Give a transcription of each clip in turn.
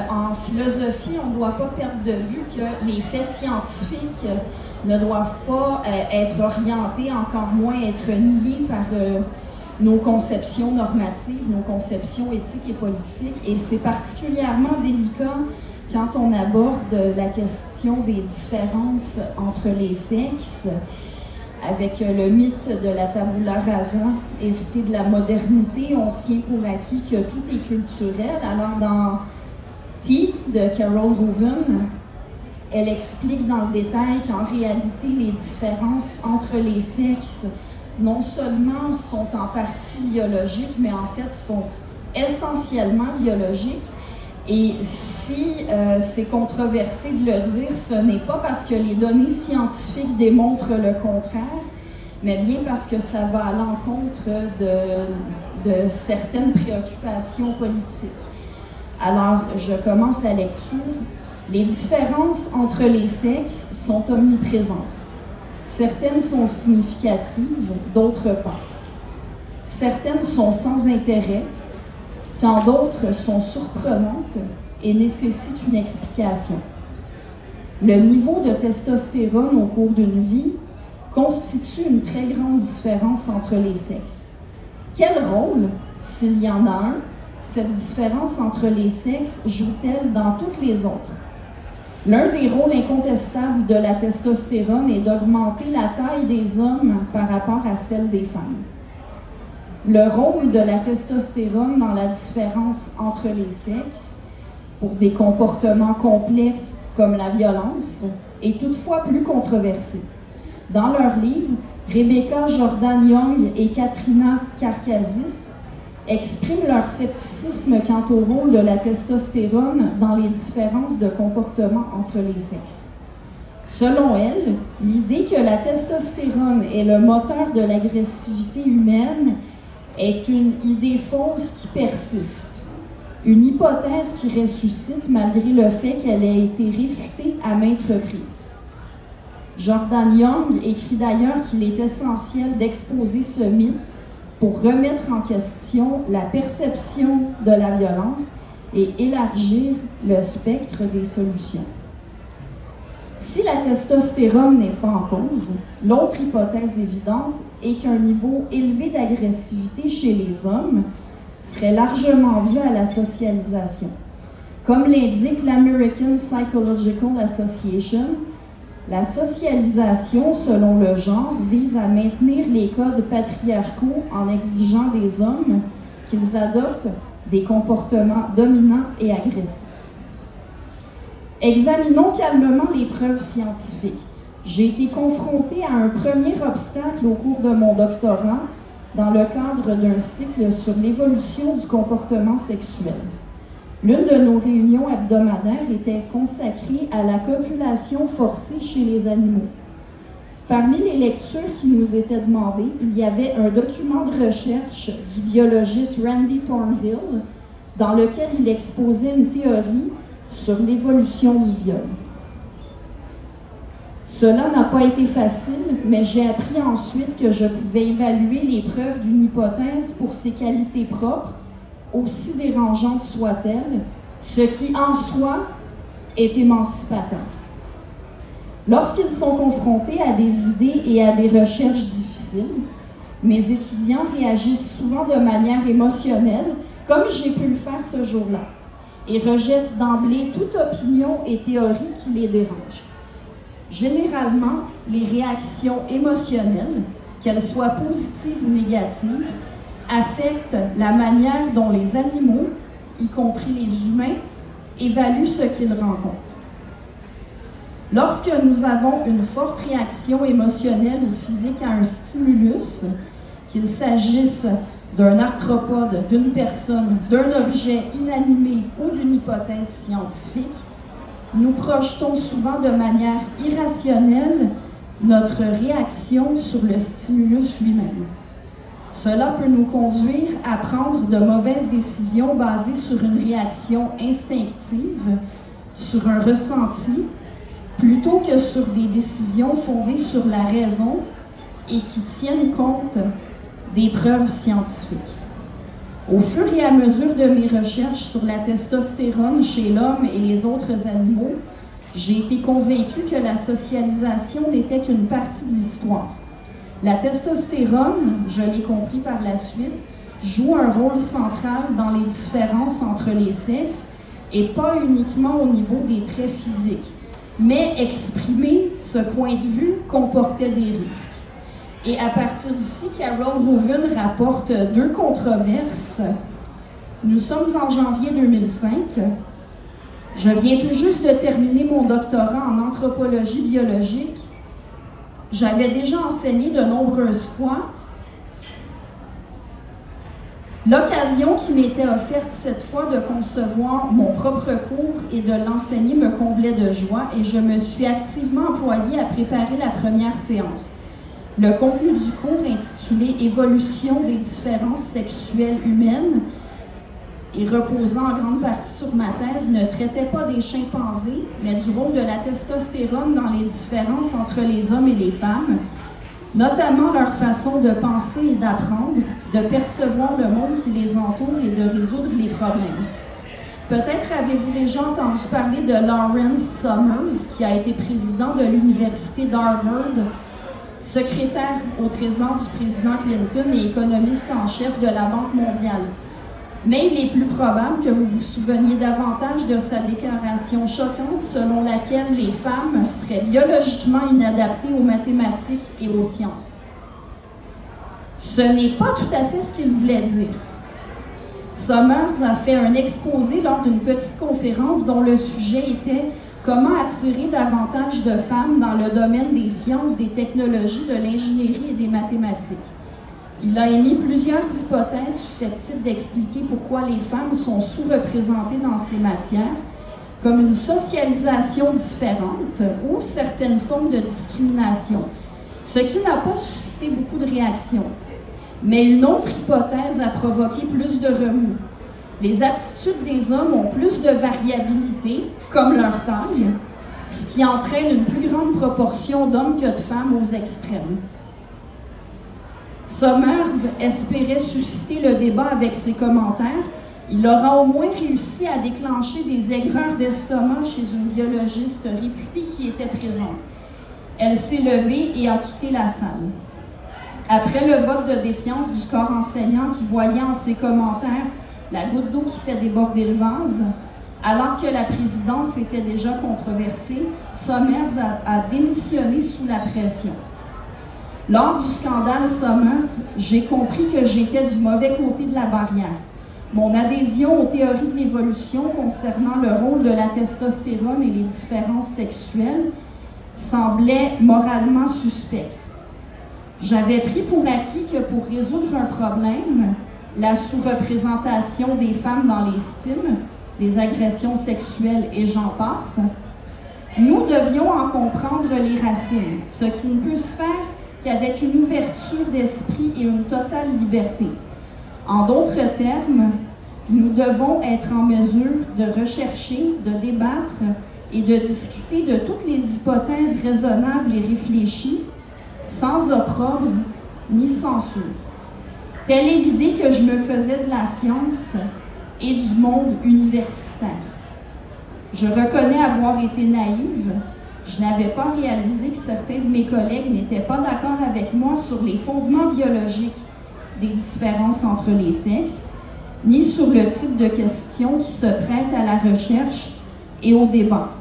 en philosophie, on ne doit pas perdre de vue que les faits scientifiques ne doivent pas être orientés, encore moins être niés par nos conceptions normatives, nos conceptions éthiques et politiques. Et c'est particulièrement délicat quand on aborde la question des différences entre les sexes, avec le mythe de la tabula rasa, hérité de la modernité. On tient pour acquis que tout est culturel. Alors dans T de Carol Roven, elle explique dans le détail qu'en réalité, les différences entre les sexes non seulement sont en partie biologiques, mais en fait sont essentiellement biologiques. Et si c'est controversé de le dire, ce n'est pas parce que les données scientifiques démontrent le contraire, mais bien parce que ça va à l'encontre de certaines préoccupations politiques. Alors, je commence la lecture. Les différences entre les sexes sont omniprésentes. Certaines sont significatives, d'autres pas. Certaines sont sans intérêt, quand d'autres sont surprenantes et nécessitent une explication. Le niveau de testostérone au cours d'une vie constitue une très grande différence entre les sexes. Quel rôle, s'il y en a un, cette différence entre les sexes joue-t-elle dans toutes les autres? L'un des rôles incontestables de la testostérone est d'augmenter la taille des hommes par rapport à celle des femmes. Le rôle de la testostérone dans la différence entre les sexes, pour des comportements complexes comme la violence, est toutefois plus controversé. Dans leur livre, Rebecca Jordan-Young et Katrina Karkazis expriment leur scepticisme quant au rôle de la testostérone dans les différences de comportement entre les sexes. Selon elles, l'idée que la testostérone est le moteur de l'agressivité humaine est une idée fausse qui persiste, une hypothèse qui ressuscite malgré le fait qu'elle ait été réfutée à maintes reprises. Jordan Young écrit d'ailleurs qu'il est essentiel d'exposer ce mythe pour remettre en question la perception de la violence et élargir le spectre des solutions. Si la testostérone n'est pas en cause, l'autre hypothèse évidente est qu'un niveau élevé d'agressivité chez les hommes serait largement dû à la socialisation. Comme l'indique l'American Psychological Association, la socialisation, selon le genre, vise à maintenir les codes patriarcaux en exigeant des hommes qu'ils adoptent des comportements dominants et agressifs. Examinons calmement les preuves scientifiques. J'ai été confrontée à un premier obstacle au cours de mon doctorat dans le cadre d'un cycle sur l'évolution du comportement sexuel. L'une de nos réunions hebdomadaires était consacrée à la copulation forcée chez les animaux. Parmi les lectures qui nous étaient demandées, il y avait un document de recherche du biologiste Randy Thornhill dans lequel il exposait une théorie sur l'évolution du viol. Cela n'a pas été facile, mais j'ai appris ensuite que je pouvais évaluer les preuves d'une hypothèse pour ses qualités propres, aussi dérangeantes soient-elles, ce qui en soi est émancipateur. Lorsqu'ils sont confrontés à des idées et à des recherches difficiles, mes étudiants réagissent souvent de manière émotionnelle, comme j'ai pu le faire ce jour-là, et rejettent d'emblée toute opinion et théorie qui les dérange. Généralement, les réactions émotionnelles, qu'elles soient positives ou négatives, affectent la manière dont les animaux, y compris les humains, évaluent ce qu'ils rencontrent. Lorsque nous avons une forte réaction émotionnelle ou physique à un stimulus, qu'il s'agisse d'un arthropode, d'une personne, d'un objet inanimé ou d'une hypothèse scientifique, nous projetons souvent de manière irrationnelle notre réaction sur le stimulus lui-même. Cela peut nous conduire à prendre de mauvaises décisions basées sur une réaction instinctive, sur un ressenti, plutôt que sur des décisions fondées sur la raison et qui tiennent compte des preuves scientifiques. Au fur et à mesure de mes recherches sur la testostérone chez l'homme et les autres animaux, j'ai été convaincue que la socialisation n'était qu'une partie de l'histoire. La testostérone, je l'ai compris par la suite, joue un rôle central dans les différences entre les sexes et pas uniquement au niveau des traits physiques. Mais exprimer ce point de vue comportait des risques. Et à partir d'ici, Carol Hoven rapporte deux controverses. Nous sommes en janvier 2005. Je viens tout juste de terminer mon doctorat en anthropologie biologique. J'avais déjà enseigné de nombreuses fois. L'occasion qui m'était offerte cette fois de concevoir mon propre cours et de l'enseigner me comblait de joie et je me suis activement employée à préparer la première séance. Le contenu du cours, intitulé « Évolution des différences sexuelles humaines » et reposant en grande partie sur ma thèse, ne traitait pas des chimpanzés, mais du rôle de la testostérone dans les différences entre les hommes et les femmes, notamment leur façon de penser et d'apprendre, de percevoir le monde qui les entoure et de résoudre les problèmes. Peut-être avez-vous déjà entendu parler de Lawrence Summers, qui a été président de l'Université d'Harvard, secrétaire au Trésor du président Clinton et économiste en chef de la Banque mondiale. Mais il est plus probable que vous vous souveniez davantage de sa déclaration choquante selon laquelle les femmes seraient biologiquement inadaptées aux mathématiques et aux sciences. Ce n'est pas tout à fait ce qu'il voulait dire. Summers a fait un exposé lors d'une petite conférence dont le sujet était « Comment attirer davantage de femmes dans le domaine des sciences, des technologies, de l'ingénierie et des mathématiques ». Il a émis plusieurs hypothèses susceptibles d'expliquer pourquoi les femmes sont sous-représentées dans ces matières, comme une socialisation différente ou certaines formes de discrimination, ce qui n'a pas suscité beaucoup de réactions. Mais une autre hypothèse a provoqué plus de remous. Les aptitudes des hommes ont plus de variabilité, comme leur taille, ce qui entraîne une plus grande proportion d'hommes que de femmes aux extrêmes. Summers espérait susciter le débat avec ses commentaires. Il aura au moins réussi à déclencher des aigreurs d'estomac chez une biologiste réputée qui était présente. Elle s'est levée et a quitté la salle. Après le vote de défiance du corps enseignant qui voyait en ses commentaires la goutte d'eau qui fait déborder le vase, alors que la présidence était déjà controversée, Summers a démissionné sous la pression. Lors du scandale Summers, j'ai compris que j'étais du mauvais côté de la barrière. Mon adhésion aux théories de l'évolution concernant le rôle de la testostérone et les différences sexuelles semblait moralement suspecte. J'avais pris pour acquis que pour résoudre un problème, la sous-représentation des femmes dans les STEM, les agressions sexuelles et j'en passe, nous devions en comprendre les racines, ce qui ne peut se faire qu'avec une ouverture d'esprit et une totale liberté. En d'autres termes, nous devons être en mesure de rechercher, de débattre et de discuter de toutes les hypothèses raisonnables et réfléchies, sans opprobre ni censure. Telle est l'idée que je me faisais de la science et du monde universitaire. Je reconnais avoir été naïve. Je n'avais pas réalisé que certains de mes collègues n'étaient pas d'accord avec moi sur les fondements biologiques des différences entre les sexes, ni sur le type de questions qui se prêtent à la recherche et au débat.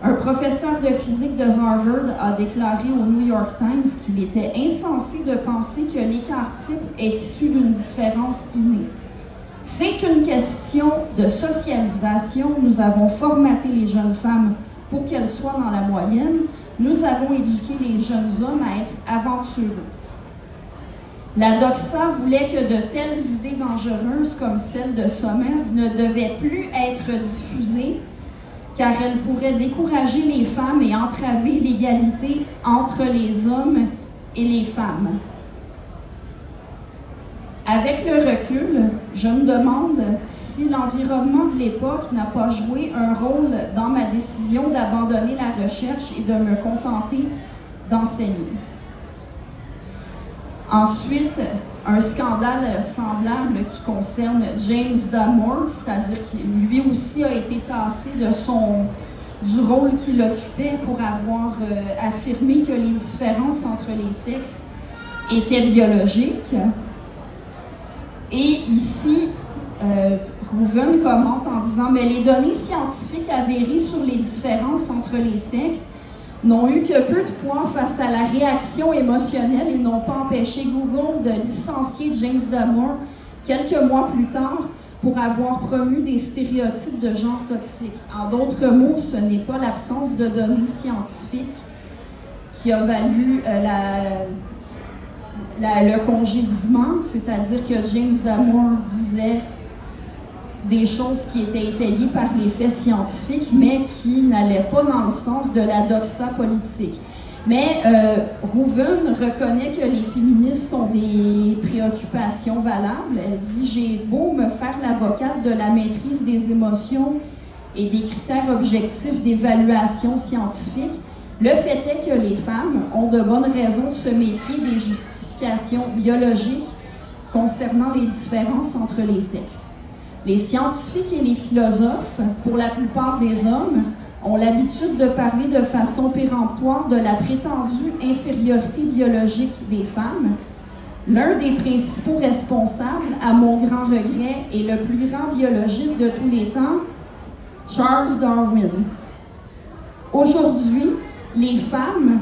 Un professeur de physique de Harvard a déclaré au New York Times qu'il était insensé de penser que l'écart type est issu d'une différence innée. C'est une question de socialisation. Nous avons formaté les jeunes femmes pour qu'elles soient dans la moyenne. Nous avons éduqué les jeunes hommes à être aventureux. La doxa voulait que de telles idées dangereuses comme celle de Summers ne devaient plus être diffusées car elles pourraient décourager les femmes et entraver l'égalité entre les hommes et les femmes. Avec le recul, je me demande si l'environnement de l'époque n'a pas joué un rôle dans ma décision d'abandonner la recherche et de me contenter d'enseigner. Ensuite, un scandale semblable qui concerne James Damore, c'est-à-dire qu'il lui aussi a été tassé du rôle qu'il occupait pour avoir affirmé que les différences entre les sexes étaient biologiques. Et ici, Rouven commente en disant « Mais les données scientifiques avérées sur les différences entre les sexes n'ont eu que peu de poids face à la réaction émotionnelle et n'ont pas empêché Google de licencier James Damore quelques mois plus tard pour avoir promu des stéréotypes de genre toxiques. En d'autres mots, ce n'est pas l'absence de données scientifiques qui a valu le congédiement, c'est-à-dire que James Damore disait des choses qui étaient étayées par les faits scientifiques, mais qui n'allaient pas dans le sens de la doxa politique. Mais Rouven reconnaît que les féministes ont des préoccupations valables. Elle dit « J'ai beau me faire l'avocate de la maîtrise des émotions et des critères objectifs d'évaluation scientifique, le fait est que les femmes ont de bonnes raisons de se méfier des justifications biologiques concernant les différences entre les sexes. Les scientifiques et les philosophes, pour la plupart des hommes, ont l'habitude de parler de façon péremptoire de la prétendue infériorité biologique des femmes. L'un des principaux responsables, à mon grand regret, est le plus grand biologiste de tous les temps, Charles Darwin. Aujourd'hui, les femmes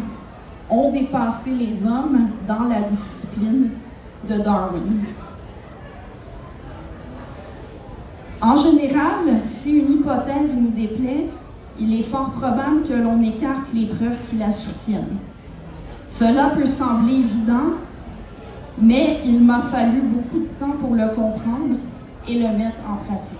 ont dépassé les hommes dans la discipline de Darwin. En général, si une hypothèse nous déplaît, il est fort probable que l'on écarte les preuves qui la soutiennent. Cela peut sembler évident, mais il m'a fallu beaucoup de temps pour le comprendre et le mettre en pratique.